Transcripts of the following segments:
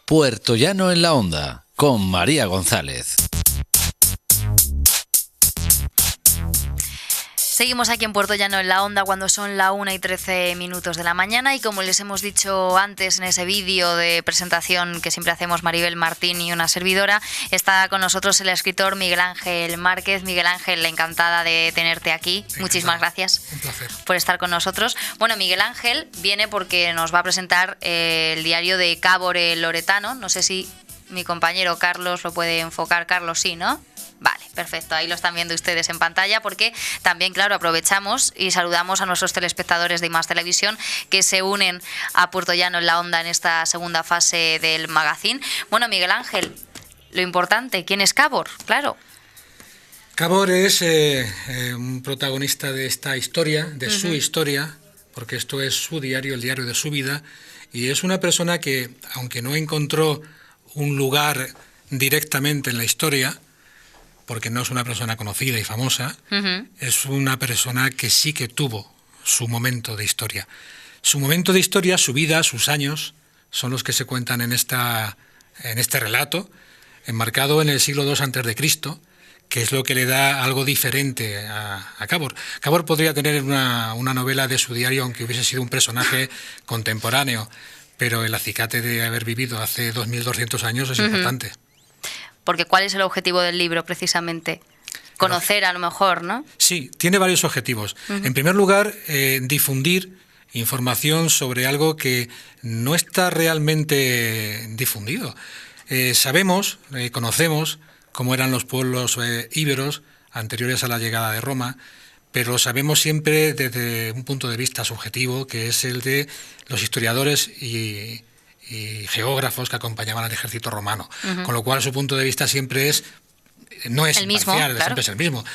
Puertollano en la Onda, con María González. Seguimos aquí en Puertollano en la Onda cuando son la 1:13 de la mañana y como les hemos dicho antes en ese vídeo de presentación que siempre hacemos Maribel Martín y una servidora, está con nosotros el escritor Miguel Ángel Márquez. Miguel Ángel, encantada de tenerte aquí. Muchísimas gracias. Un placer. Por estar con nosotros. Bueno, Miguel Ángel viene porque nos va a presentar el diario de Cabor el Loretano. No sé si mi compañero Carlos lo puede enfocar. Carlos, sí, ¿no? Vale, perfecto, ahí lo están viendo ustedes en pantalla porque también, claro, aprovechamos y saludamos a nuestros telespectadores de IMAX Televisión que se unen a Puertollano en la Onda en esta segunda fase del magazine. Bueno, Miguel Ángel, lo importante, ¿quién es Cabor? Claro. Cabor es un protagonista de esta historia, de su historia, porque esto es su diario, el diario de su vida, y es una persona que, aunque no encontró un lugar directamente en la historia, porque no es una persona conocida y famosa, es una persona que sí que tuvo su momento de historia. Su momento de historia, su vida, sus años, son los que se cuentan en este relato, enmarcado en el siglo II a.C., que es lo que le da algo diferente a Cabor. Cabor podría tener una novela de su diario, aunque hubiese sido un personaje contemporáneo, pero el acicate de haber vivido hace 2200 años es importante. Porque ¿cuál es el objetivo del libro, precisamente? Conocer, a lo mejor, ¿no? Sí, tiene varios objetivos. En primer lugar, difundir información sobre algo que no está realmente difundido. Sabemos, conocemos cómo eran los pueblos íberos anteriores a la llegada de Roma, pero lo sabemos siempre desde un punto de vista subjetivo, que es el de los historiadores y geógrafos que acompañaban al ejército romano, con lo cual su punto de vista siempre no es el mismo, imparcial, claro. Siempre es el mismo.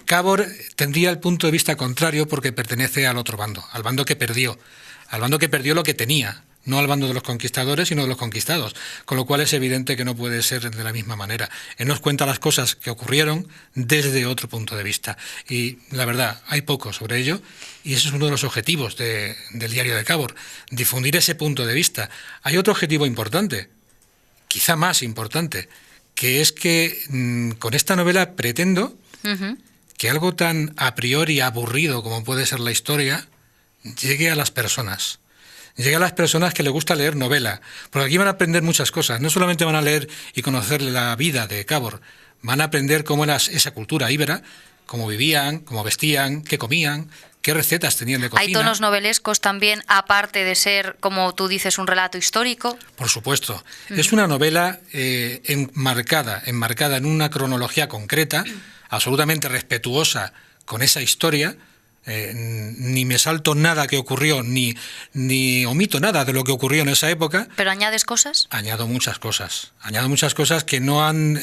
Cabor tendría el punto de vista contrario porque pertenece al otro bando, al bando que perdió lo que tenía, no al bando de los conquistadores, sino de los conquistados, con lo cual es evidente que no puede ser de la misma manera. Él nos cuenta las cosas que ocurrieron desde otro punto de vista, y la verdad, hay poco sobre ello, y ese es uno de los objetivos del diario de Cabor, difundir ese punto de vista. Hay otro objetivo importante, quizá más importante, que es que con esta novela pretendo que algo tan a priori aburrido como puede ser la historia llegue a las personas. Llega a las personas que les gusta leer novela, porque aquí van a aprender muchas cosas. No solamente van a leer y conocer la vida de Cabor, van a aprender cómo era esa cultura íbera, cómo vivían, cómo vestían, qué comían, qué recetas tenían de cocina. ¿Hay tonos novelescos también, aparte de ser, como tú dices, un relato histórico? Por supuesto. Es una novela enmarcada en una cronología concreta, absolutamente respetuosa con esa historia. Ni me salto nada que ocurrió, ni omito nada de lo que ocurrió en esa época. ¿Pero añades cosas? Añado muchas cosas que no han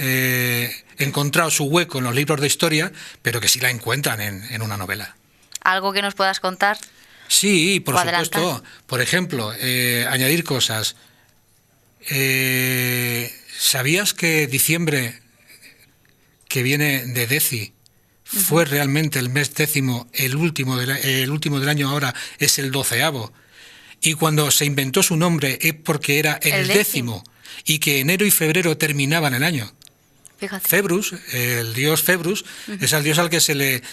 encontrado su hueco en los libros de historia, pero que sí la encuentran en una novela. ¿Algo que nos puedas contar? Sí, por supuesto. Por ejemplo, añadir cosas. ¿Sabías que diciembre, que viene de Deci, fue realmente el mes décimo, el último del año ahora es el 12º? Y cuando se inventó su nombre es porque era el décimo, y que enero y febrero terminaban el año. Fíjate. Februs, el dios Februs, es el dios al que se le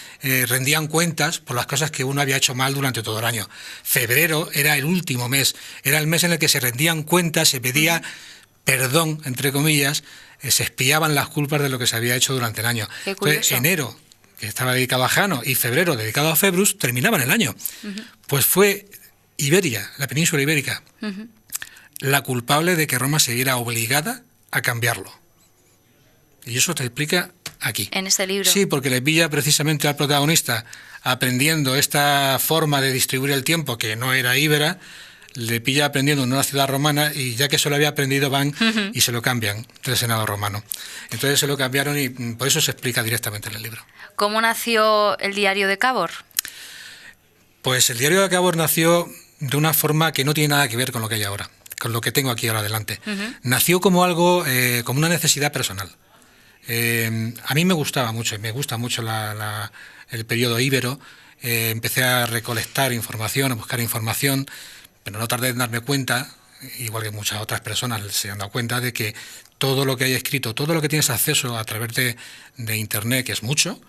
rendían cuentas por las cosas que uno había hecho mal durante todo el año. Febrero era el último mes, era el mes en el que se rendían cuentas, se pedía perdón, entre comillas, se expiaban las culpas de lo que se había hecho durante el año. Entonces, enero, que estaba dedicado a Jano, y febrero, dedicado a Februs, terminaban el año. Pues fue Iberia, la península ibérica, la culpable de que Roma se viera obligada a cambiarlo. Y eso te explica aquí. En este libro. Sí, porque le pilla precisamente al protagonista aprendiendo esta forma de distribuir el tiempo que no era íbera, le pilla aprendiendo en una ciudad romana, y ya que eso lo había aprendido van y se lo cambian del Senado romano. Entonces se lo cambiaron y por eso se explica directamente en el libro. ¿Cómo nació el diario de Cabor? Pues el diario de Cabor nació de una forma que no tiene nada que ver con lo que hay ahora, con lo que tengo aquí ahora delante. Nació como algo, como una necesidad personal. A mí me gustaba mucho, y me gusta mucho el periodo íbero. Empecé a recolectar información, a buscar información, pero no tardé en darme cuenta igual que muchas otras personas se han dado cuenta de que todo lo que hay escrito, todo lo que tienes acceso a través de Internet, que es mucho,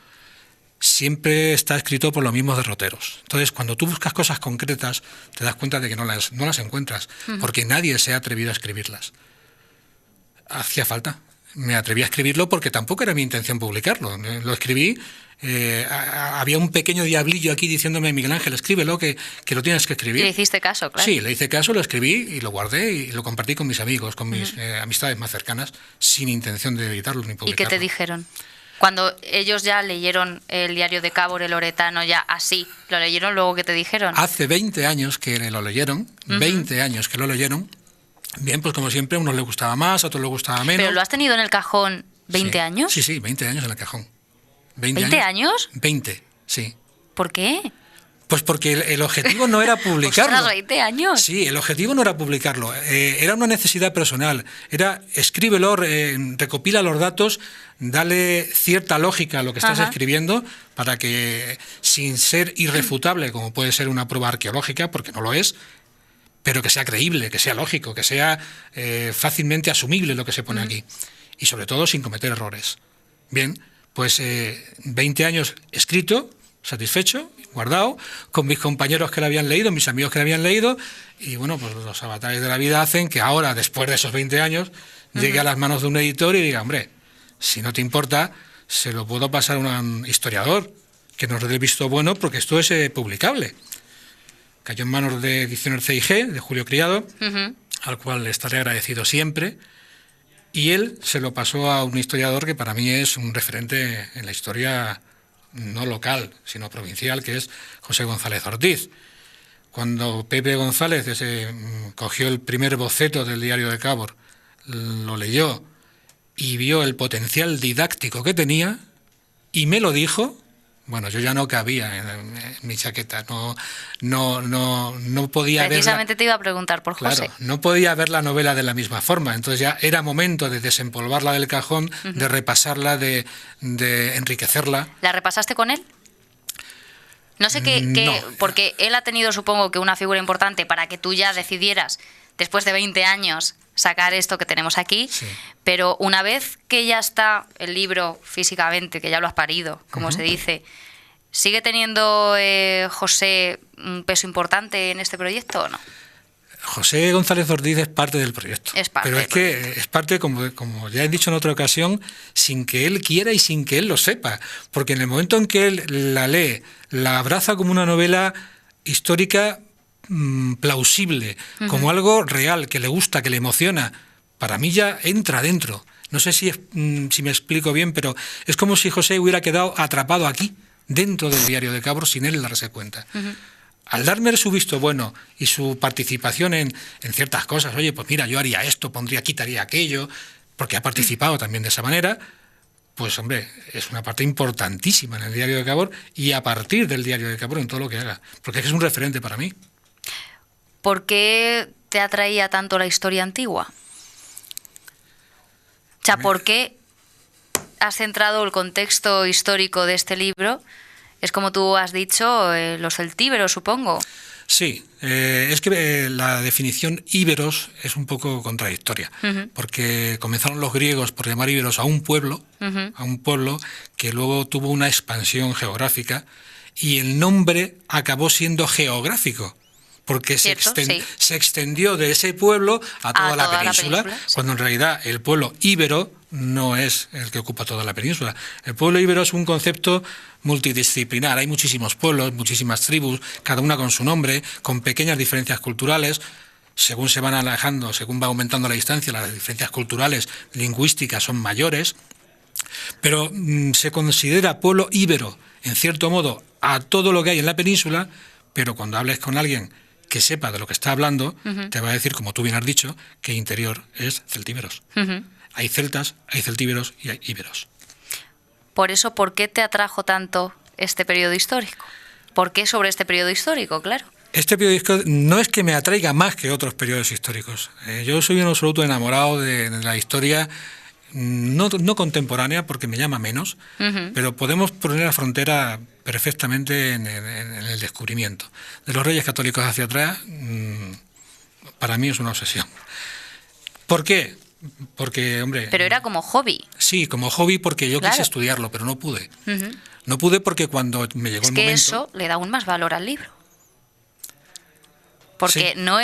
siempre está escrito por los mismos derroteros. Entonces, cuando tú buscas cosas concretas, te das cuenta de que no las encuentras, porque nadie se ha atrevido a escribirlas. Hacía falta. Me atreví a escribirlo porque tampoco era mi intención publicarlo. Lo escribí, había un pequeño diablillo aquí diciéndome, Miguel Ángel, escríbelo, que lo tienes que escribir. Y le hiciste caso, claro. Sí, le hice caso, lo escribí y lo guardé y lo compartí con mis amigos, con mis amistades más cercanas, sin intención de editarlo ni publicarlo. ¿Y qué te dijeron? Cuando ellos ya leyeron el diario de Cábor, el Loretano, ya así, ¿lo leyeron luego qué te dijeron? Hace 20 años que lo leyeron, 20 años que lo leyeron. Bien, pues como siempre, a unos les gustaba más, a otros les gustaba menos. ¿Pero lo has tenido en el cajón 20 años? Sí, 20 años en el cajón. ¿20 años? 20, sí. ¿Por qué? Pues porque el objetivo no era publicarlo. ¡Ostras, 20 años! Sí, el objetivo no era publicarlo. Era una necesidad personal. Era escríbelo, recopila los datos, dale cierta lógica a lo que estás escribiendo para que, sin ser irrefutable, como puede ser una prueba arqueológica, porque no lo es, pero que sea creíble, que sea lógico, que sea fácilmente asumible lo que se pone aquí. Y sobre todo sin cometer errores. Bien, pues 20 años escrito, satisfecho, guardado, con mis compañeros que lo habían leído, mis amigos que lo habían leído, y bueno, pues los avatares de la vida hacen que ahora, después de esos 20 años, llegue a las manos de un editor y diga, hombre, si no te importa, se lo puedo pasar a un historiador, que nos dé el visto bueno, porque esto es publicable. Cayó en manos de Ediciones CIG, de Julio Criado, al cual le estaré agradecido siempre, y él se lo pasó a un historiador que para mí es un referente en la historia no local, sino provincial, que es José González Ortiz. Cuando Pepe González cogió el primer boceto del diario de Cábor, lo leyó y vio el potencial didáctico que tenía y me lo dijo, bueno, yo ya no cabía en mi chaqueta, no podía ver. Precisamente te iba a preguntar por José. Claro, no podía ver la novela de la misma forma, entonces ya era momento de desempolvarla del cajón, de repasarla, de enriquecerla. ¿La repasaste con él? No sé No. porque él ha tenido, supongo, que una figura importante para que tú ya decidieras, después de 20 años, sacar esto que tenemos aquí, Sí. Pero una vez que ya está el libro físicamente, que ya lo has parido, como se dice, ¿sigue teniendo José un peso importante en este proyecto o no? José González Ortiz es parte del proyecto. Es parte pero es que es parte, como ya he dicho en otra ocasión, sin que él quiera y sin que él lo sepa. Porque en el momento en que él la lee, la abraza como una novela histórica plausible, como algo real, que le gusta, que le emociona, para mí ya entra dentro. No sé si me explico bien, pero es como si José hubiera quedado atrapado aquí, dentro del diario de Cábor, sin él darse cuenta. Al darme su visto bueno y su participación en ciertas cosas, oye, pues mira, yo haría esto, quitaría aquello, porque ha participado también de esa manera, pues hombre, es una parte importantísima en el diario de Cábor y a partir del diario de Cábor en todo lo que haga, porque es un referente para mí. ¿Por qué te atraía tanto la historia antigua? O sea, ¿por qué has centrado el contexto histórico de este libro? Es como tú has dicho, los celtíberos, supongo. Sí, es que la definición íberos es un poco contradictoria, porque comenzaron los griegos por llamar íberos a un pueblo que luego tuvo una expansión geográfica y el nombre acabó siendo geográfico, porque se extendió de ese pueblo a toda la península, sí. Cuando en realidad el pueblo íbero no es el que ocupa toda la península. El pueblo íbero es un concepto multidisciplinar. Hay muchísimos pueblos, muchísimas tribus, cada una con su nombre, con pequeñas diferencias culturales. Según se van alejando, según va aumentando la distancia, las diferencias culturales, lingüísticas son mayores. Pero se considera pueblo íbero, en cierto modo, a todo lo que hay en la península, pero cuando hables con alguien que sepa de lo que está hablando, te va a decir, como tú bien has dicho, que interior es celtíberos. Hay celtas, hay celtíberos y hay íberos. Por eso, ¿por qué te atrajo tanto este periodo histórico? ¿Por qué sobre este periodo histórico, claro? Este periodo histórico no es que me atraiga más que otros periodos históricos. Yo soy un absoluto enamorado de la historia, no contemporánea, porque me llama menos, pero podemos poner la frontera perfectamente en el descubrimiento. De los Reyes Católicos hacia atrás, Para mí es una obsesión. ¿Por qué? Porque, hombre... Pero era como hobby. Sí, como hobby, porque yo Claro. quise estudiarlo, pero no pude. Ujú. No pude porque cuando me llegó Es el que momento... eso le da aún más valor al libro. Porque Sí. no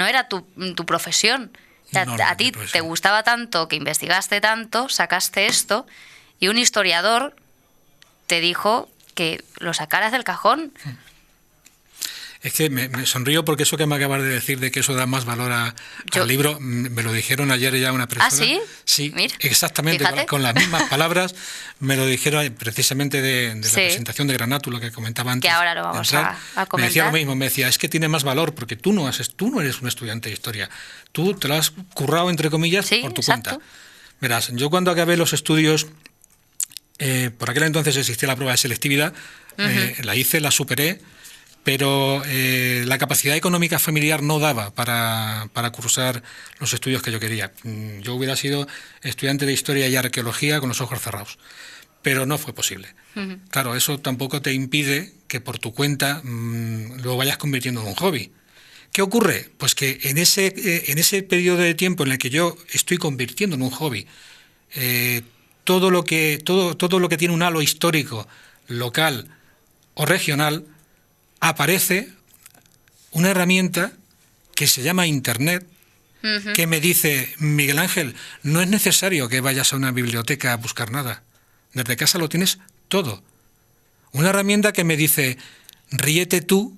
era tu profesión. O sea, No, no, a ti mi te profesión. gustaba tanto, que investigaste tanto, sacaste esto, y un historiador te dijo que lo sacaras del cajón. Es que me sonrío porque eso que me acabas de decir de que eso da más valor Yo- al libro, me lo dijeron ayer ya una persona. ¿sí? Sí, Mira, exactamente, fíjate. con las mismas palabras me lo dijeron precisamente de la Sí. presentación de Granátulo que comentaba antes. Que ahora lo de vamos entrar. a Me decía lo comentar. mismo, me decía, es que tiene más valor porque tú no eres un estudiante de historia. Tú te lo has currado, entre comillas, Sí, por tu exacto. cuenta. Verás, yo cuando acabé los estudios, por aquel entonces existía la prueba de selectividad, la hice, la superé, pero la capacidad económica familiar no daba para cursar los estudios que yo quería. Yo hubiera sido estudiante de Historia y Arqueología con los ojos cerrados, pero no fue posible. Claro, eso tampoco te impide que por tu cuenta lo vayas convirtiendo en un hobby. ¿Qué ocurre? Pues que en ese periodo de tiempo en el que yo estoy convirtiendo en un hobby todo lo que tiene un halo histórico, local o regional, aparece una herramienta que se llama Internet, que me dice, Miguel Ángel, no es necesario que vayas a una biblioteca a buscar nada. Desde casa lo tienes todo. Una herramienta que me dice, ríete tú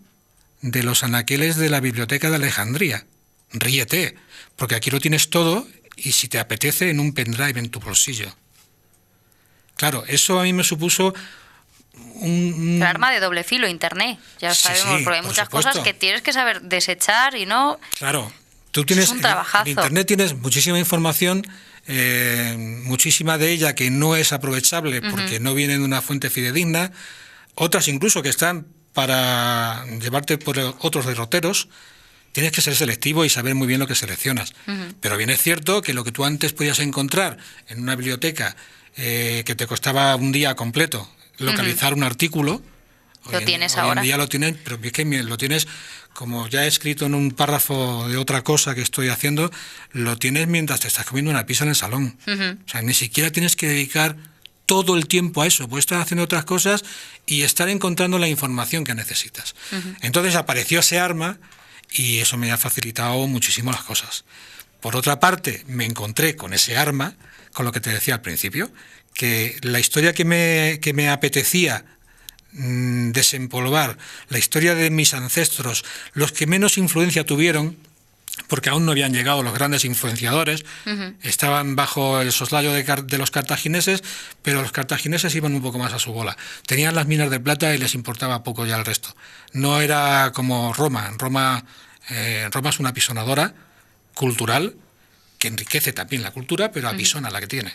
de los anaqueles de la Biblioteca de Alejandría. Ríete, porque aquí lo tienes todo y si te apetece en un pendrive en tu bolsillo. Claro, eso a mí me supuso El arma de doble filo, Internet. Ya Sí, sabemos, sí, porque hay por muchas supuesto. cosas que tienes que saber desechar y no... Claro, tú tienes es un trabajazo. en Internet tienes muchísima información, muchísima de ella que no es aprovechable porque no viene de una fuente fidedigna, otras incluso que están para llevarte por otros derroteros. Tienes que ser selectivo y saber muy bien lo que seleccionas. Pero bien es cierto que lo que tú antes podías encontrar en una biblioteca que te costaba un día completo localizar un artículo, Lo tienes hoy ahora. en día lo tienes, pero es que lo tienes, como ya he escrito en un párrafo de otra cosa que estoy haciendo, lo tienes mientras te estás comiendo una pizza en el salón. O sea, ni siquiera tienes que dedicar todo el tiempo a eso, puedes estar haciendo otras cosas y estar encontrando la información que necesitas. Entonces apareció ese arma y eso me ha facilitado muchísimo las cosas. Por otra parte, me encontré con ese arma, con lo que te decía al principio, que la historia que me apetecía desempolvar, la historia de mis ancestros, los que menos influencia tuvieron, porque aún no habían llegado los grandes influenciadores, estaban bajo el soslayo de los cartagineses, pero los cartagineses iban un poco más a su bola. Tenían las minas de plata y les importaba poco ya el resto. No era como Roma. Roma es una apisonadora cultural que enriquece también la cultura, pero apisona la que tiene.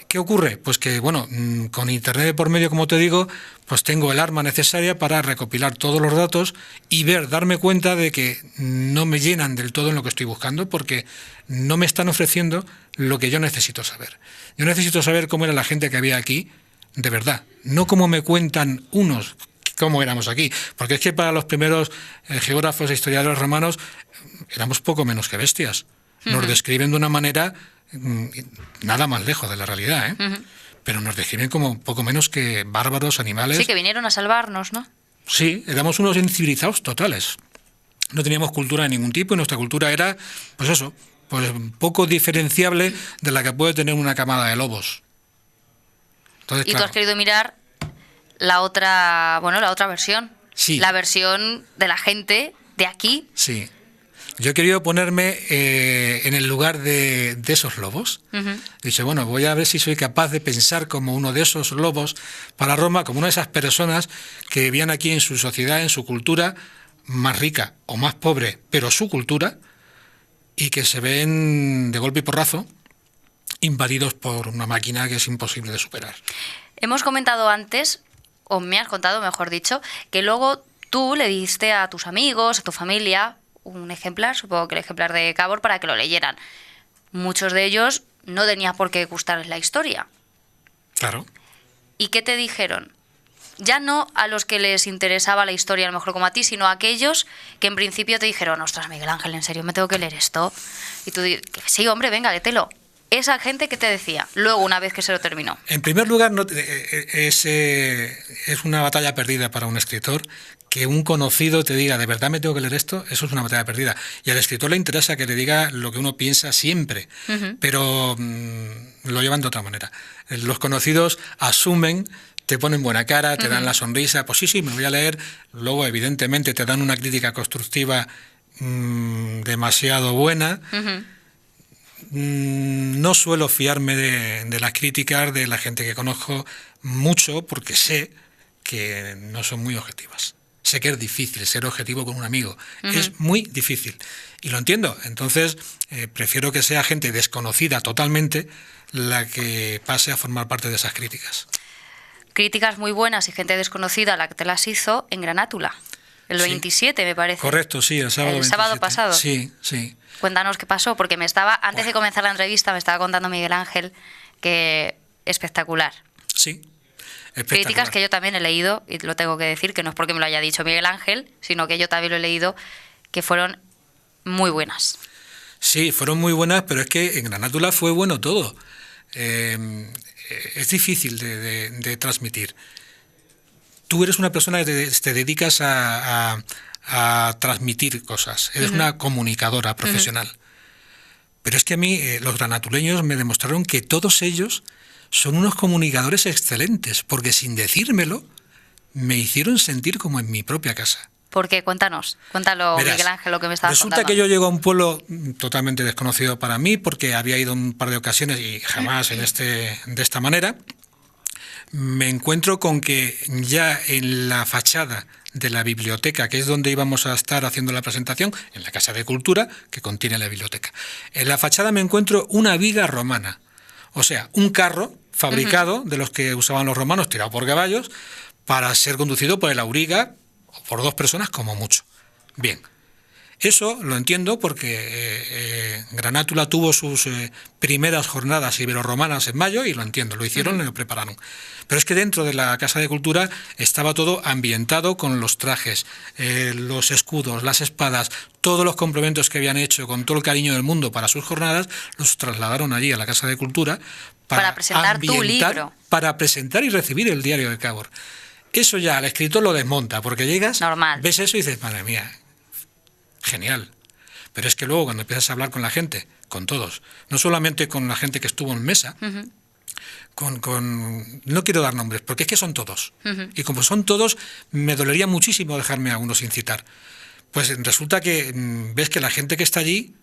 ¿Qué ocurre? Pues que, bueno, con Internet de por medio, como te digo, pues tengo el arma necesaria para recopilar todos los datos y darme cuenta de que no me llenan del todo en lo que estoy buscando porque no me están ofreciendo lo que yo necesito saber. Yo necesito saber cómo era la gente que había aquí, de verdad, no como me cuentan unos cómo éramos aquí, porque es que para los primeros geógrafos e historiadores romanos éramos poco menos que bestias. Nos describen de una manera nada más lejos de la realidad, ¿eh? Pero nos describen como poco menos que bárbaros, animales. Sí, que vinieron a salvarnos, ¿no? Sí, éramos unos incivilizados totales. No teníamos cultura de ningún tipo y nuestra cultura era, pues eso, pues poco diferenciable de la que puede tener una camada de lobos. Entonces, Y tú claro, has querido mirar la otra versión. Sí. La versión de la gente de aquí. sí. Yo he querido ponerme en el lugar de esos lobos. Dice, bueno, voy a ver si soy capaz de pensar como uno de esos lobos para Roma, como una de esas personas que vivían aquí en su sociedad, en su cultura, más rica o más pobre, pero su cultura, y que se ven de golpe y porrazo invadidos por una máquina que es imposible de superar. Hemos comentado antes, o me has contado, mejor dicho, que luego tú le diste a tus amigos, a tu familia, un ejemplar, supongo que el ejemplar de Cabor, para que lo leyeran. Muchos de ellos no tenía por qué gustarles la historia. Claro. ¿Y qué te dijeron? ya no a los que les interesaba la historia, a lo mejor como a ti, sino a aquellos que en principio te dijeron, ostras, Miguel Ángel, ¿en serio me tengo que leer esto? Y tú dices, sí, hombre, venga, léetelo. Esa gente que te decía, luego una vez que se lo terminó. En primer lugar, es una batalla perdida para un escritor. Que un conocido te diga, ¿de verdad me tengo que leer esto? Eso es una batalla perdida. Y al escritor le interesa que le diga lo que uno piensa siempre, pero lo llevan de otra manera. Los conocidos asumen, te ponen buena cara, te dan la sonrisa, pues sí, me lo voy a leer. Luego, evidentemente, te dan una crítica constructiva demasiado buena. No suelo fiarme de las críticas de la gente que conozco mucho, porque sé que no son muy objetivas. Sé que es difícil ser objetivo con un amigo. Es muy difícil. Y lo entiendo. Entonces, prefiero que sea gente desconocida totalmente la que pase a formar parte de esas críticas. Críticas muy buenas y gente desconocida la que te las hizo en Granátula. El 27, me parece. Correcto, sí, el sábado 27. El sábado pasado. Sí. Cuéntanos qué pasó, porque antes de comenzar la entrevista, me estaba contando Miguel Ángel que espectacular. Sí. Críticas que yo también he leído, y lo tengo que decir, que no es porque me lo haya dicho Miguel Ángel, sino que yo también lo he leído, que fueron muy buenas. Sí, fueron muy buenas, pero es que en Granátula fue bueno todo. Es difícil de transmitir. Tú eres una persona que te dedicas a transmitir cosas, eres una comunicadora profesional. Pero es que a mí los granatuleños me demostraron que todos ellos son unos comunicadores excelentes, porque sin decírmelo, me hicieron sentir como en mi propia casa. ¿Por qué? Cuéntalo, verás, Miguel Ángel, lo que me estabas contando. Resulta que yo llego a un pueblo totalmente desconocido para mí, porque había ido un par de ocasiones y jamás de esta manera. Me encuentro con que ya en la fachada de la biblioteca, que es donde íbamos a estar haciendo la presentación, en la Casa de Cultura, que contiene la biblioteca, en la fachada me encuentro una viga romana. O sea, un carro fabricado de los que usaban los romanos, tirado por caballos, para ser conducido por el auriga o por 2 personas como mucho. Bien, eso lo entiendo porque Granátula tuvo sus primeras jornadas iberorromanas en mayo y lo entiendo, lo hicieron y lo prepararon. Pero es que dentro de la Casa de Cultura estaba todo ambientado con los trajes, los escudos, las espadas, todos los complementos que habían hecho con todo el cariño del mundo para sus jornadas, los trasladaron allí a la Casa de Cultura para presentar tu libro. Para presentar y recibir el diario de Càbor. Eso ya al escritor lo desmonta, porque llegas, ves eso y dices, madre mía, genial. Pero es que luego cuando empiezas a hablar con la gente, con todos, no solamente con la gente que estuvo en mesa, no quiero dar nombres, porque es que son todos. Y como son todos, me dolería muchísimo dejarme a uno sin citar. Pues resulta que ves que la gente que está allí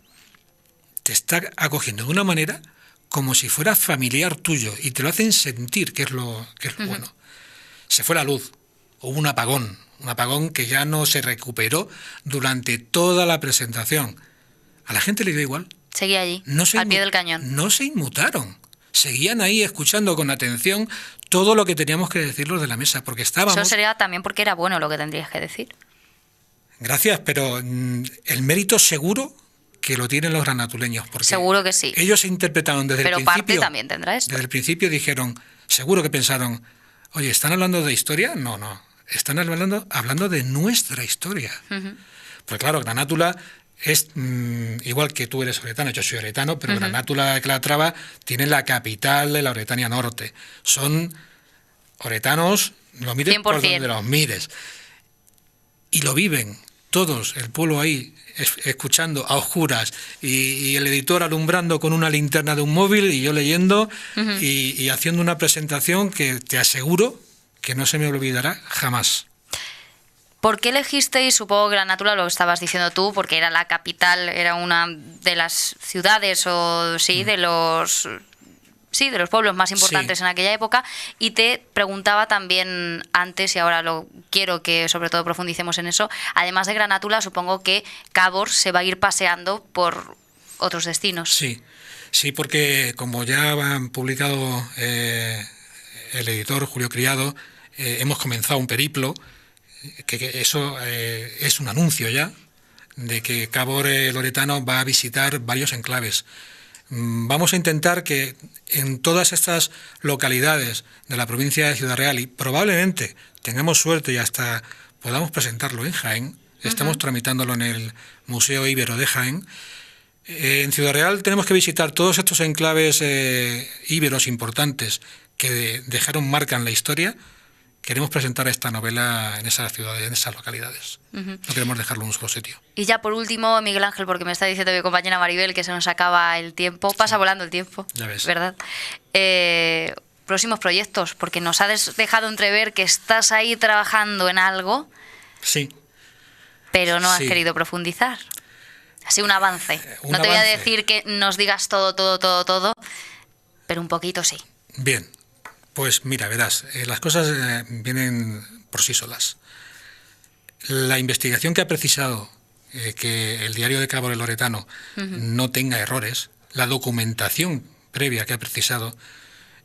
te está acogiendo de una manera como si fuera familiar tuyo y te lo hacen sentir, que es lo bueno. Se fue la luz, hubo un apagón que ya no se recuperó durante toda la presentación. A la gente le dio igual. Seguía allí, al pie del cañón. No se inmutaron. Seguían ahí escuchando con atención todo lo que teníamos que decir los de la mesa, porque estábamos... Eso sería también porque era bueno lo que tendrías que decir. Gracias, pero el mérito seguro que lo tienen los granatuleños. Porque seguro que sí. Ellos se interpretaron desde el principio... Pero parte también tendrá esto. Desde el principio dijeron, seguro que pensaron, oye, ¿están hablando de historia? No. Están hablando de nuestra historia. Pues claro, Granátula es igual que tú eres oretano, yo soy oretano, pero Granátula de Calatrava tiene la capital de la Oretania Norte. Son oretanos, lo mires 100%. Por donde los mires. Y lo viven todos, el pueblo ahí, escuchando a oscuras, y el editor alumbrando con una linterna de un móvil y yo leyendo y haciendo una presentación que te aseguro que no se me olvidará jamás. ¿Por qué elegisteis, supongo, Granátula, lo estabas diciendo tú, porque era la capital, era una de las ciudades o de los pueblos más importantes en aquella época? Y te preguntaba también antes, y ahora quiero que sobre todo profundicemos en eso, además de Granátula, supongo que Càbor se va a ir paseando por otros destinos. Sí, porque como ya han publicado el editor Julio Criado, hemos comenzado un periplo, que eso es un anuncio ya, de que Càbor loretano va a visitar varios enclaves. Vamos a intentar que en todas estas localidades de la provincia de Ciudad Real, y probablemente tengamos suerte y hasta podamos presentarlo en Jaén, estamos tramitándolo en el Museo Íbero de Jaén. En Ciudad Real tenemos que visitar todos estos enclaves íberos importantes que dejaron marca en la historia. Queremos presentar esta novela en esas ciudades, en esas localidades. No queremos dejarlo en un solo sitio. Y ya por último, Miguel Ángel, porque me está diciendo mi compañera Maribel que se nos acaba el tiempo. Pasa volando el tiempo, ya ves. ¿Verdad? Próximos proyectos, porque nos has dejado entrever que estás ahí trabajando en algo. Sí. Pero no has querido profundizar. Así un avance. No te voy a decir que nos digas todo, pero un poquito sí. Bien. Pues mira, verás, las cosas vienen por sí solas. La investigación que ha precisado que el diario de Cábor el Loretano no tenga errores, la documentación previa que ha precisado,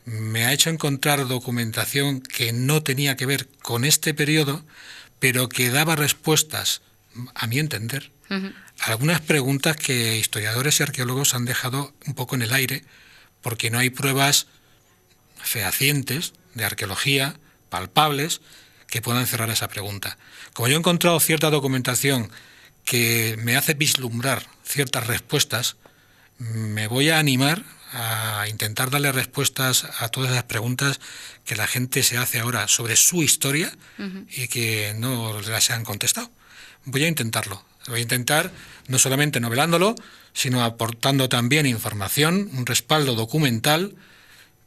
me ha hecho encontrar documentación que no tenía que ver con este periodo, pero que daba respuestas, a mi entender, a algunas preguntas que historiadores y arqueólogos han dejado un poco en el aire, porque no hay pruebas fehacientes de arqueología, palpables, que puedan cerrar esa pregunta. Como yo he encontrado cierta documentación que me hace vislumbrar ciertas respuestas, me voy a animar a intentar darle respuestas a todas esas preguntas que la gente se hace ahora sobre su historia y que no las han contestado. Voy a intentarlo. Voy a intentar no solamente novelándolo, sino aportando también información, un respaldo documental,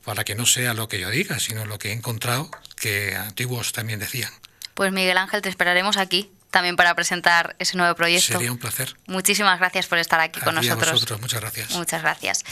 para que no sea lo que yo diga, sino lo que he encontrado que antiguos también decían. Pues Miguel Ángel, te esperaremos aquí también para presentar ese nuevo proyecto. Sería un placer. Muchísimas gracias por estar aquí con nosotros. A vosotros, muchas gracias. Muchas gracias.